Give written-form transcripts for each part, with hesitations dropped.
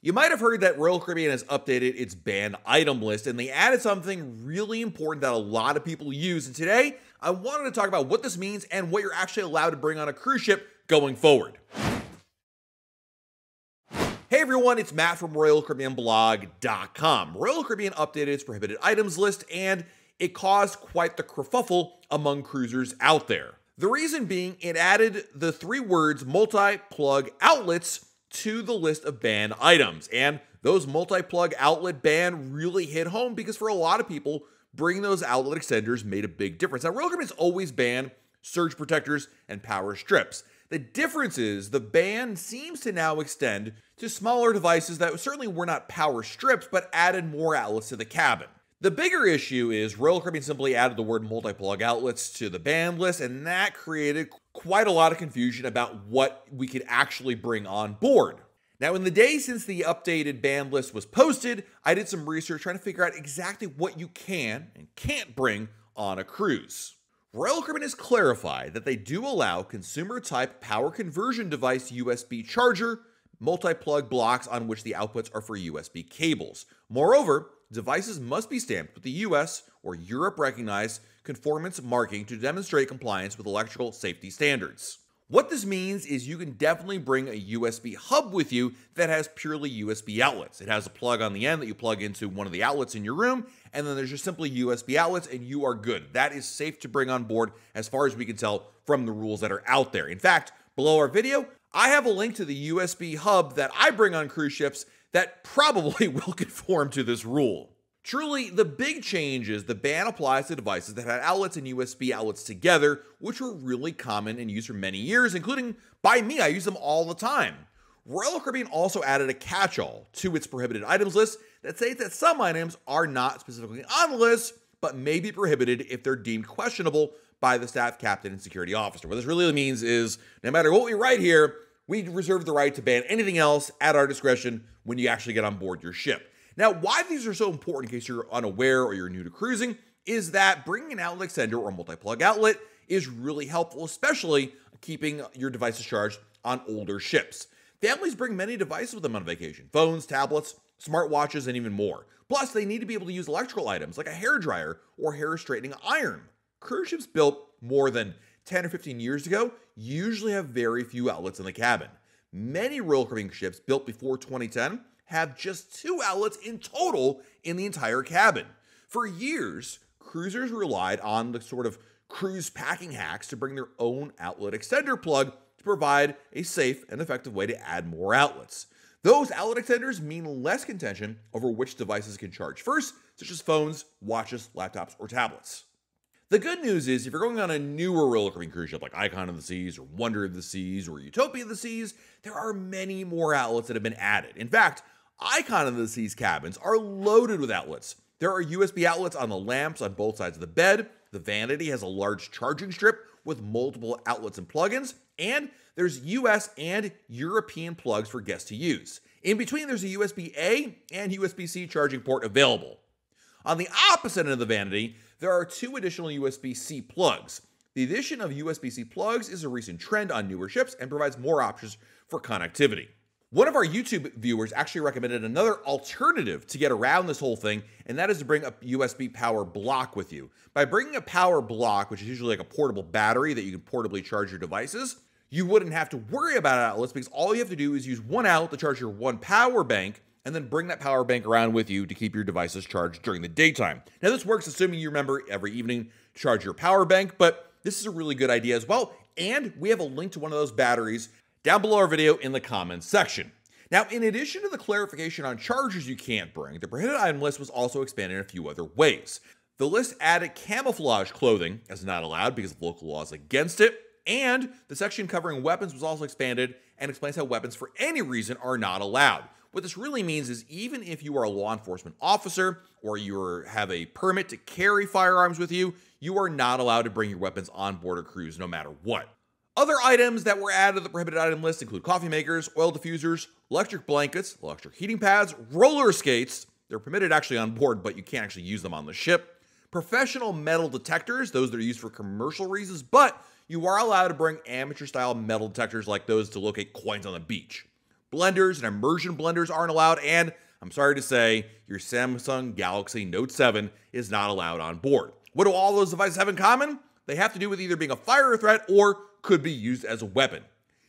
You might have heard that Royal Caribbean has updated its banned item list, and they added something really important that a lot of people use. And today, I wanted to talk about what this means and what you're actually allowed to bring on a cruise ship going forward. Hey everyone, it's Matt from RoyalCaribbeanBlog.com. Royal Caribbean updated its prohibited items list, and it caused quite the kerfuffle among cruisers out there. The reason being, it added the 3 words multi-plug outlets to the list of banned items. And those multi-plug outlet ban really hit home because for a lot of people, bringing those outlet extenders made a big difference. Now, Royal Caribbean's always banned surge protectors and power strips. The difference is the ban seems to now extend to smaller devices that certainly were not power strips, but added more outlets to the cabin. The bigger issue is Royal Caribbean simply added the word multi-plug outlets to the ban list, and that created quite a lot of confusion about what we could actually bring on board. Now, in the days since the updated ban list was posted, I did some research trying to figure out exactly what you can and can't bring on a cruise. Royal Caribbean has clarified that they do allow consumer-type power conversion device USB charger, multi-plug blocks on which the outputs are for USB cables. Moreover, devices must be stamped with the US or Europe recognized conformance marking to demonstrate compliance with electrical safety standards. What this means is you can definitely bring a USB hub with you that has purely USB outlets. It has a plug on the end that you plug into one of the outlets in your room, and then there's just simply USB outlets and you are good. That is safe to bring on board as far as we can tell from the rules that are out there. In fact, below our video, I have a link to the USB hub that I bring on cruise ships that probably will conform to this rule. Truly, the big change is the ban applies to devices that had outlets and USB outlets together, which were really common and used for many years, including by me. I use them all the time. Royal Caribbean also added a catch-all to its prohibited items list that states that some items are not specifically on the list, but may be prohibited if they're deemed questionable by the staff captain and security officer. What this really means is no matter what we write here, we reserve the right to ban anything else at our discretion when you actually get on board your ship. Now, why these are so important in case you're unaware or you're new to cruising is that bringing an outlet extender or multi-plug outlet is really helpful, especially keeping your devices charged on older ships. Families bring many devices with them on vacation: phones, tablets, smartwatches, and even more. Plus, they need to be able to use electrical items like a hairdryer or hair straightening iron. Cruise ships built more than 10 or 15 years ago usually have very few outlets in the cabin. Many Royal Caribbean ships built before 2010 have just 2 outlets in total in the entire cabin. For years, cruisers relied on the sort of cruise packing hacks to bring their own outlet extender plug to provide a safe and effective way to add more outlets. Those outlet extenders mean less contention over which devices can charge first, such as phones, watches, laptops, or tablets. The good news is if you're going on a newer Royal Caribbean cruise ship like Icon of the Seas or Wonder of the Seas or Utopia of the Seas, there are many more outlets that have been added. In fact, Icon of the Seas cabins are loaded with outlets. There are USB outlets on the lamps on both sides of the bed. The vanity has a large charging strip with multiple outlets and plugins, and there's US and European plugs for guests to use. In between, there's a USB-A and USB-C charging port available. On the opposite end of the vanity, there are 2 additional USB-C plugs. The addition of USB-C plugs is a recent trend on newer ships and provides more options for connectivity. One of our YouTube viewers actually recommended another alternative to get around this whole thing, and that is to bring a USB power block with you. By bringing a power block, which is usually like a portable battery that you can portably charge your devices, you wouldn't have to worry about outlets because all you have to do is use one outlet to charge your one power bank and then bring that power bank around with you to keep your devices charged during the daytime. Now, this works assuming you remember every evening to charge your power bank, but this is a really good idea as well, and we have a link to one of those batteries down below our video in the comments section. Now, in addition to the clarification on chargers you can't bring, the prohibited item list was also expanded in a few other ways. The list added camouflage clothing as not allowed because of local laws against it, and the section covering weapons was also expanded and explains how weapons for any reason are not allowed. What this really means is even if you are a law enforcement officer or you have a permit to carry firearms with you, you are not allowed to bring your weapons on board a cruise no matter what. Other items that were added to the prohibited item list include coffee makers, oil diffusers, electric blankets, electric heating pads, roller skates. They're permitted actually on board, but you can't actually use them on the ship. Professional metal detectors, those that are used for commercial reasons, but you are allowed to bring amateur-style metal detectors like those to locate coins on the beach. Blenders and immersion blenders aren't allowed, and I'm sorry to say, your Samsung Galaxy Note 7 is not allowed on board. What do all those devices have in common? They have to do with either being a fire threat or could be used as a weapon.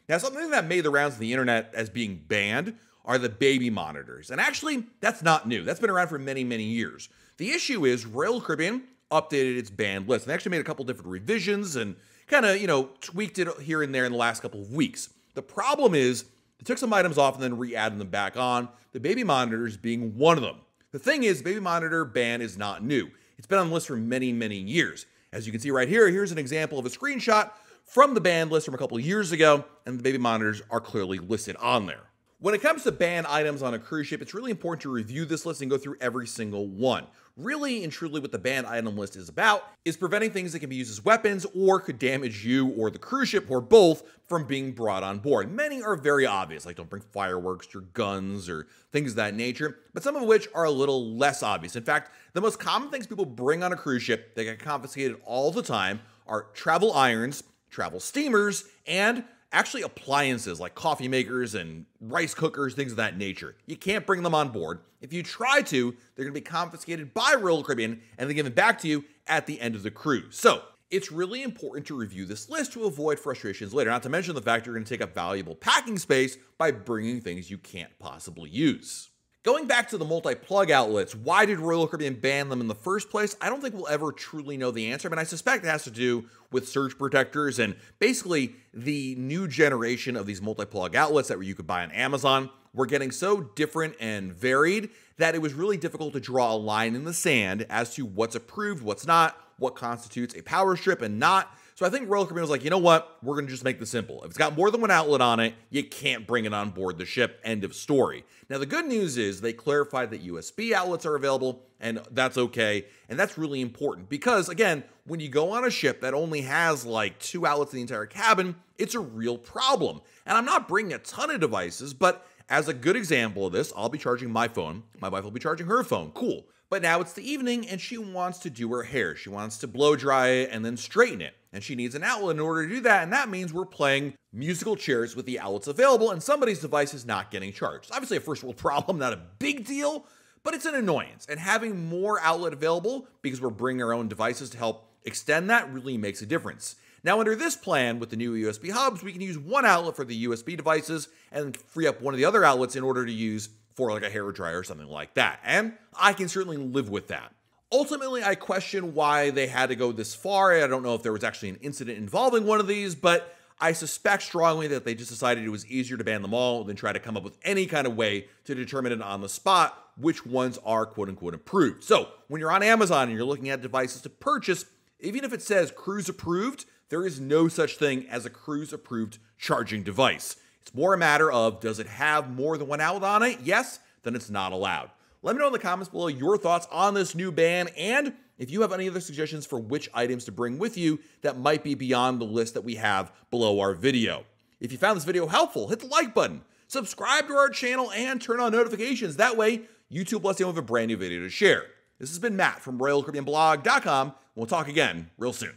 Now, something that made the rounds on the internet as being banned are the baby monitors. And actually, that's not new. That's been around for many, many years. The issue is Royal Caribbean updated its banned list and actually made a couple different revisions and kind of, tweaked it here and there in the last couple of weeks. The problem is they took some items off and then re-added them back on, the baby monitors being one of them. The thing is, baby monitor ban is not new. It's been on the list for many, many years. As you can see right here, here's an example of a screenshot from the banned list from a couple of years ago, and the baby monitors are clearly listed on there. When it comes to banned items on a cruise ship, it's really important to review this list and go through every single one. Really and truly what the banned item list is about is preventing things that can be used as weapons or could damage you or the cruise ship or both from being brought on board. Many are very obvious, like don't bring fireworks or guns or things of that nature, but some of which are a little less obvious. In fact, the most common things people bring on a cruise ship that get confiscated all the time are travel irons, travel steamers, and actually appliances like coffee makers and rice cookers, things of that nature. You can't bring them on board. If you try to, they're going to be confiscated by Royal Caribbean and then given back to you at the end of the cruise. So it's really important to review this list to avoid frustrations later, not to mention the fact you're going to take up valuable packing space by bringing things you can't possibly use. Going back to the multi-plug outlets, why did Royal Caribbean ban them in the first place? I don't think we'll ever truly know the answer, but I suspect it has to do with surge protectors and basically the new generation of these multi-plug outlets that you could buy on Amazon were getting so different and varied that it was really difficult to draw a line in the sand as to what's approved, what's not, what constitutes a power strip and not. So I think Royal Caribbean was like, you know what? We're going to just make this simple. If it's got more than one outlet on it, you can't bring it on board the ship. End of story. Now, the good news is they clarified that USB outlets are available, and that's okay. And that's really important because, again, when you go on a ship that only has like 2 outlets in the entire cabin, it's a real problem. And I'm not bringing a ton of devices, but as a good example of this, I'll be charging my phone. My wife will be charging her phone. Cool. But now it's the evening and she wants to do her hair. She wants to blow dry it and then straighten it. And she needs an outlet in order to do that. And that means we're playing musical chairs with the outlets available and somebody's device is not getting charged. Obviously a first world problem, not a big deal, but it's an annoyance. And having more outlet available because we're bringing our own devices to help extend that really makes a difference. Now, under this plan with the new USB hubs, we can use one outlet for the USB devices and free up one of the other outlets in order to use for like a hair dryer or something like that. And I can certainly live with that. Ultimately, I question why they had to go this far. I don't know if there was actually an incident involving one of these, but I suspect strongly that they just decided it was easier to ban them all than try to come up with any kind of way to determine it on the spot which ones are quote unquote approved. So when you're on Amazon and you're looking at devices to purchase, even if it says cruise approved, there is no such thing as a cruise approved charging device. It's more a matter of, does it have more than one outlet on it? Yes, then it's not allowed. Let me know in the comments below your thoughts on this new ban, and if you have any other suggestions for which items to bring with you that might be beyond the list that we have below our video. If you found this video helpful, hit the like button, subscribe to our channel, and turn on notifications. That way, YouTube lets you know of a brand new video to share. This has been Matt from RoyalCaribbeanBlog.com. We'll talk again real soon.